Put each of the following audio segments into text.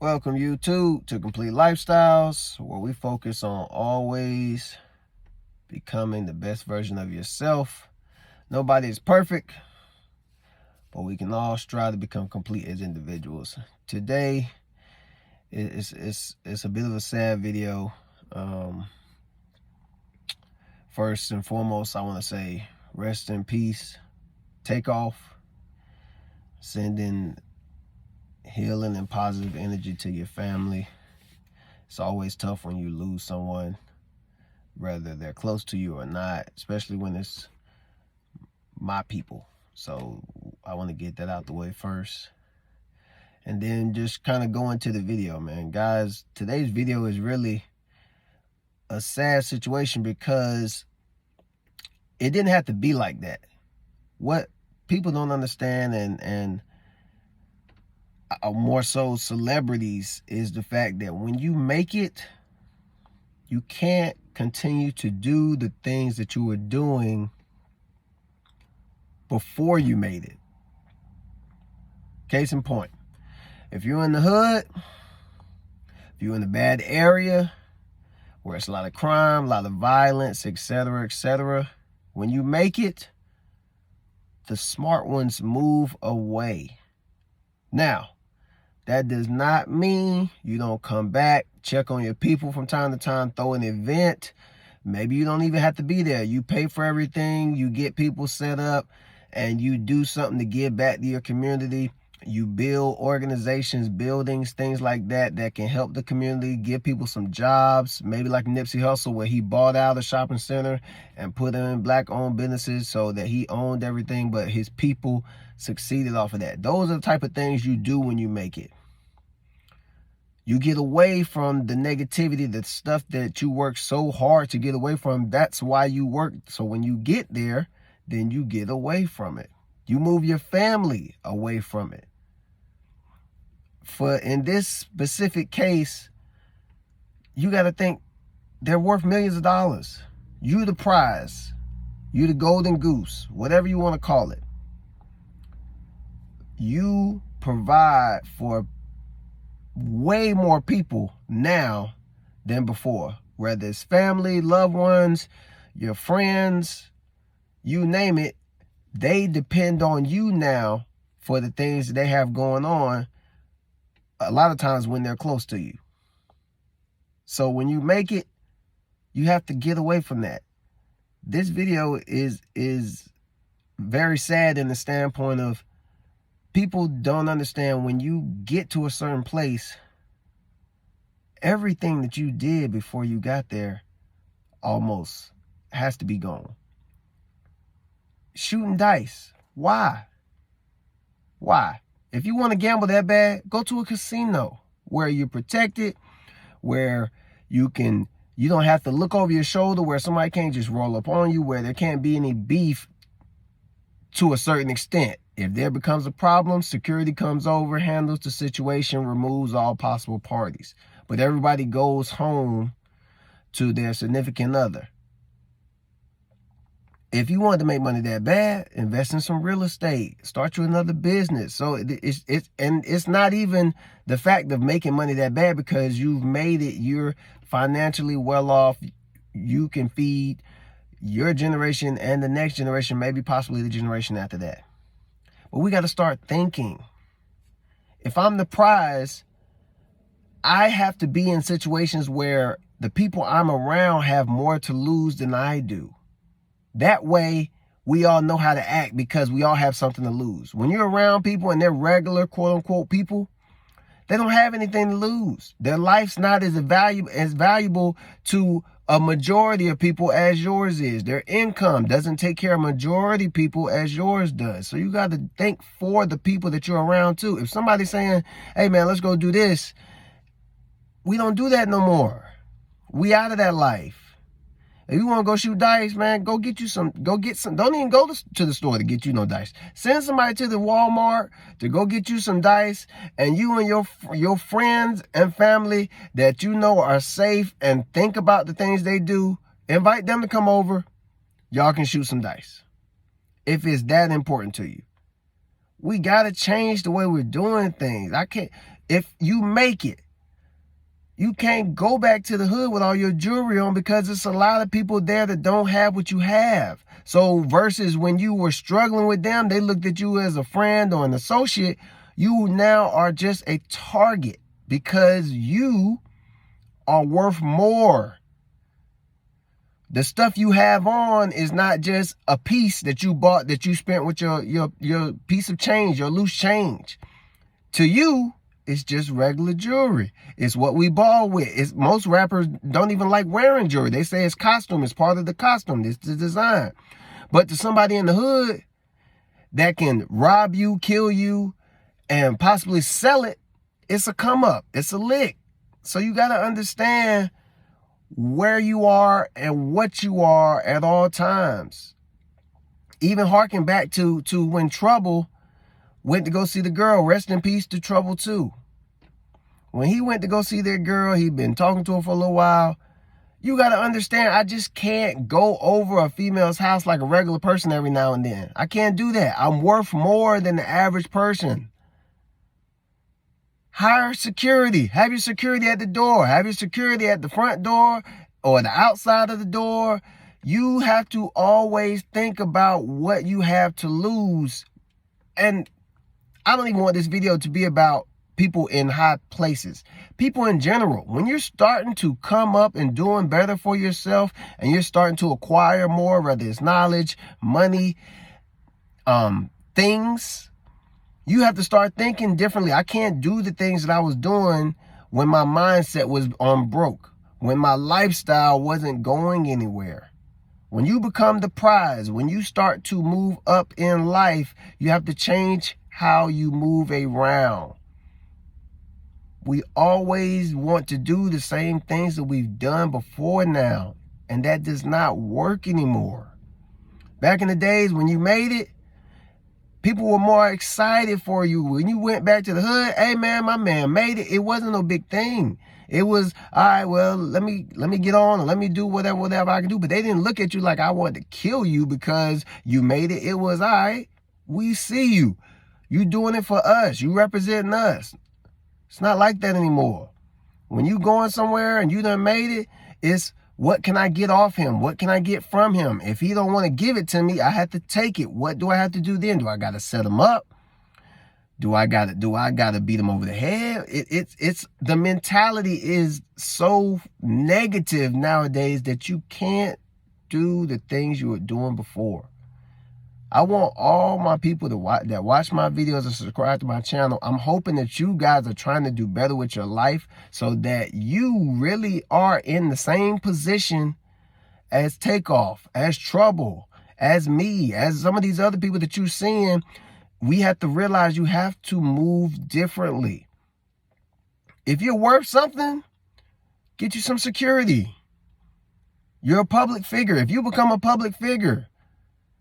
Welcome YouTube to Complete Lifestyles, where we focus on always becoming the best version of yourself. Nobody is perfect, but we can all strive to become complete as individuals. Today, it's a bit of a sad video. First and foremost, I want to say rest in peace, Takeoff. Sending healing and positive energy to your family. It's always tough when you lose someone, whether they're close to you or not, especially when it's my people. So I want to get that out the way first. And then just kind of go into the video, man. Guys, today's video is really a sad situation because it didn't have to be like that. What people don't understand, and more so celebrities, is the fact that when you make it, you can't continue to do the things that you were doing before you made it. Case in point, if you're in the hood, if you're in a bad area where it's a lot of crime, a lot of violence, etc., when you make it, the smart ones move away. Now, that does not mean you don't come back, check on your people from time to time, throw an event. Maybe you don't even have to be there. You pay for everything, you get people set up, and you do something to give back to your community. You build organizations, buildings, things like that can help the community, give people some jobs. Maybe like Nipsey Hussle, where he bought out a shopping center and put in black-owned businesses so that he owned everything, but his people succeeded off of that. Those are the type of things you do when you make it. You get away from the negativity, the stuff that you work so hard to get away from. That's why you work. So when you get there, then you get away from it. You move your family away from it. For in this specific case, you got to think they're worth millions of dollars. You the prize. You the golden goose, whatever you want to call it. You provide for way more people now than before, whether it's family, loved ones, your friends, you name it. They depend on you now for the things that they have going on, a lot of times when they're close to you. So when you make it, you have to get away from that. This video is very sad in the standpoint of people don't understand when you get to a certain place, everything that you did before you got there almost has to be gone. Shooting dice. Why? Why? If you want to gamble that bad, go to a casino where you're protected, where you don't have to look over your shoulder, where somebody can't just roll up on you, where there can't be any beef to a certain extent. If there becomes a problem, security comes over, handles the situation, removes all possible parties. But everybody goes home to their significant other. If you want to make money that bad, invest in some real estate. Start you another business. So it's not even the fact of making money that bad, because you've made it. You're financially well off. You can feed your generation and the next generation, maybe possibly the generation after that. But we got to start thinking. If I'm the prize, I have to be in situations where the people I'm around have more to lose than I do. That way, we all know how to act because we all have something to lose. When you're around people and they're regular, quote unquote, people, they don't have anything to lose. Their life's not as valuable to a majority of people as yours is. Their income doesn't take care of majority of people as yours does. So you got to think for the people that you're around too. If somebody's saying, hey man, let's go do this, we don't do that no more. We out of that life. If you want to go shoot dice, man, go get some. Don't even go to the store to get you no dice. Send somebody to the Walmart to go get you some dice, and you and your friends and family that you know are safe and think about the things they do, invite them to come over. Y'all can shoot some dice if it's that important to you. We got to change the way we're doing things. If you make it, you can't go back to the hood with all your jewelry on, because there's a lot of people there that don't have what you have. So versus when you were struggling with them, they looked at you as a friend or an associate. You now are just a target because you are worth more. The stuff you have on is not just a piece that you bought, that you spent with your piece of change, your loose change. To you, it's just regular jewelry. It's what we ball with. Most rappers don't even like wearing jewelry. They say it's costume. It's part of the costume. It's the design. But to somebody in the hood that can rob you, kill you, and possibly sell it, it's a come up. It's a lick. So you got to understand where you are and what you are at all times. Even harken back to when Trouble went to go see the girl. Rest in peace to Trouble too. When he went to go see that girl, he'd been talking to her for a little while. You got to understand, I just can't go over a female's house like a regular person every now and then. I can't do that. I'm worth more than the average person. Hire security. Have your security at the door. Have your security at the front door or the outside of the door. You have to always think about what you have to lose. And I don't even want this video to be about people in high places. People in general, when you're starting to come up and doing better for yourself and you're starting to acquire more, whether it's knowledge, money, things, you have to start thinking differently. I can't do the things that I was doing when my mindset was on broke, when my lifestyle wasn't going anywhere. When you become the prize, when you start to move up in life, you have to change how you move around. We always want to do the same things that we've done before now, and that does not work anymore. Back in the days when you made it, people were more excited for you. When you went back to the hood, hey man, my man made it. It wasn't no big thing. It was, all right, well, let me get on and let me do whatever I can do. But they didn't look at you like I wanted to kill you because you made it. It was, all right, we see you. You doing it for us. You representing us. It's not like that anymore. When you going somewhere and you done made it, it's what can I get off him? What can I get from him? If he don't want to give it to me, I have to take it. What do I have to do then? Do I got to set him up? Do I got to beat him over the head? It's the mentality is so negative nowadays that you can't do the things you were doing before. I want all my people that watch my videos and subscribe to my channel. I'm hoping that you guys are trying to do better with your life so that you really are in the same position as Takeoff, as Trouble, as me, as some of these other people that you're seeing. We have to realize you have to move differently. If you're worth something, get you some security. You're a public figure. If you become a public figure,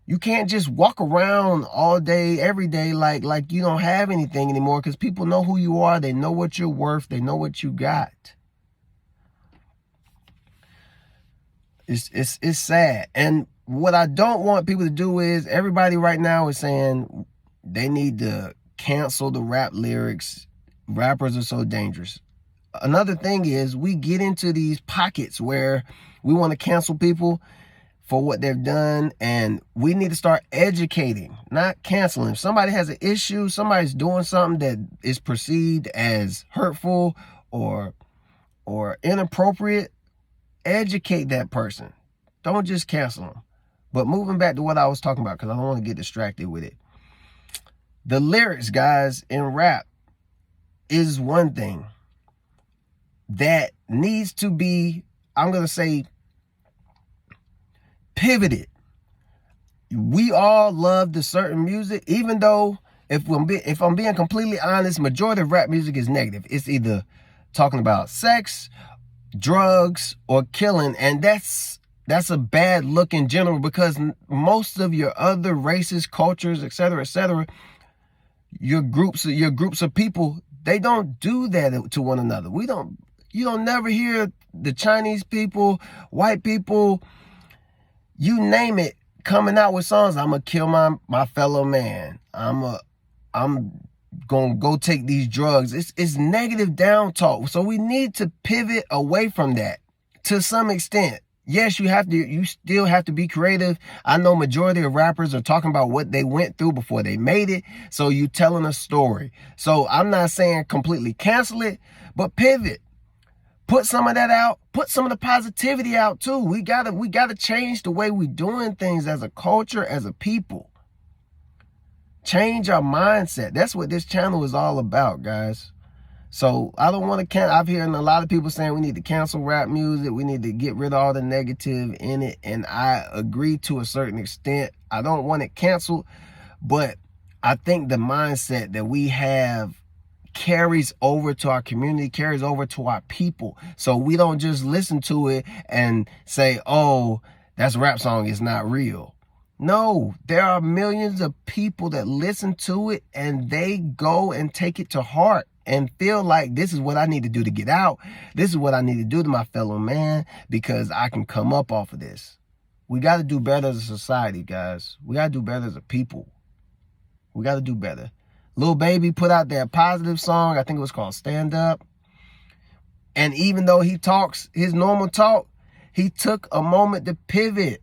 you can't just walk around all day, every day like you don't have anything anymore, because people know who you are. They know what you're worth. They know what you got. It's sad. And what I don't want people to do is, everybody right now is saying they need to cancel the rap lyrics. Rappers are so dangerous. Another thing is, we get into these pockets where we want to cancel people for what they've done, and we need to start educating, not canceling. If somebody has an issue, somebody's doing something that is perceived as hurtful or inappropriate, educate that person. Don't just cancel them. But moving back to what I was talking about, because I don't want to get distracted with it. The lyrics, guys, in rap is one thing that needs to be, I'm going to say, pivoted. We all love the certain music, even though if I'm being completely honest, majority of rap music is negative. It's either talking about sex, drugs, or killing, and that's a bad look in general, because most of your other races, cultures, etc., your groups of people, they don't do that to one another. You don't never hear the Chinese people, white people, you name it, coming out with songs. I'm gonna kill my fellow man. I'm I'm gonna go take these drugs. It's negative down talk. So we need to pivot away from that to some extent. Yes, you still have to be creative. I know majority of rappers are talking about what they went through before they made it. So you telling a story. So I'm not saying completely cancel it, but pivot. Put some of that out. Put some of the positivity out too. We gotta change the way we're doing things as a culture, as a people. Change our mindset. That's what this channel is all about, guys. So I don't want to cancel. I've heard a lot of people saying we need to cancel rap music. We need to get rid of all the negative in it. And I agree to a certain extent. I don't want it canceled, but I think the mindset that we have carries over to our community, carries over to our people. So we don't just listen to it and say, oh, that's a rap song, it's not real. No, there are millions of people that listen to it and they go and take it to heart and feel like this is what I need to do to get out. This is what I need to do to my fellow man because I can come up off of this. We got to do better as a society, guys. We got to do better as a people. We got to do better. Lil Baby put out that positive song. I think it was called Stand Up. And even though he talks his normal talk, he took a moment to pivot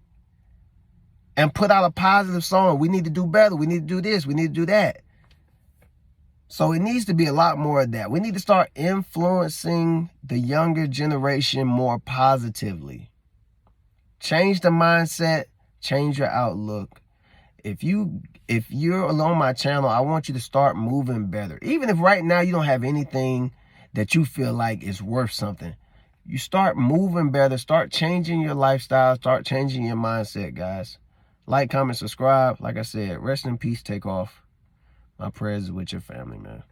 and put out a positive song. We need to do better. We need to do this. We need to do that. So it needs to be a lot more of that. We need to start influencing the younger generation more positively. Change the mindset. Change your outlook. If you're on my channel, I want you to start moving better. Even if right now you don't have anything that you feel like is worth something. You start moving better. Start changing your lifestyle. Start changing your mindset, guys. Like, comment, subscribe. Like I said, rest in peace, Takeoff. My prayers is with your family, man.